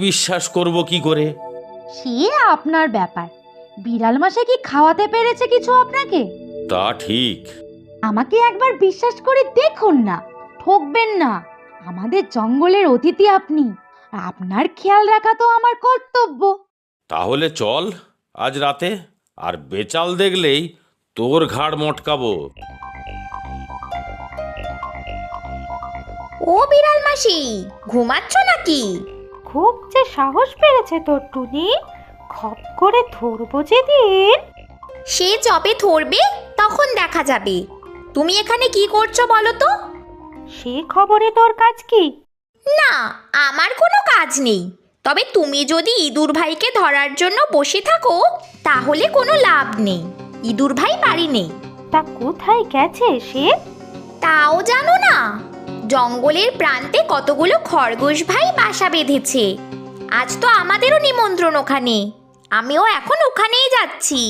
বিশ্বাস করব কি করে? সে আপনার ব্যাপার। বিড়াল মশাই কি খাওয়াতে পেরেছে কিছু আপনাকে? তা ঠিক। আমাকে একবার বিশ্বাস করে দেখুন না, ঠকবেন না। আমাদের জঙ্গলের অতিথি আপনি, আপনার খেয়াল রাখা তো আমার কর্তব্য। তাহলে চল আজ রাতে, আর বেচাল দেখলেই তোর ঘাড় মটকাবো। ও বিড়াল মাসি, ঘুমাচ্ছ নাকি? খুব যে সাহস বেড়েছে তোর টুনি, খপ করে ধরবো যেদিন। সে যবে ধরবে তখন দেখা যাবে। তুমি এখানে কি করছো বলো তো? সে খবরে তোর কাজ কি? না, আমার কোনো কাজ নেই। তবে তুমি যদি ইঁদুর ভাইকে ধরার জন্য বসে থাকো তাহলে কোনো লাভ নেই। ইঁদুর ভাই বাড়ি নেই। তা কোথায় গেছে সে? তাও জানো না? জঙ্গলের প্রান্তে কতগুলো খরগোশ ভাই বাসা বেঁধেছে। আজ তো আমাদেরও নিমন্ত্রণ ওখানে। আমিও এখন ওখানেই যাচ্ছি।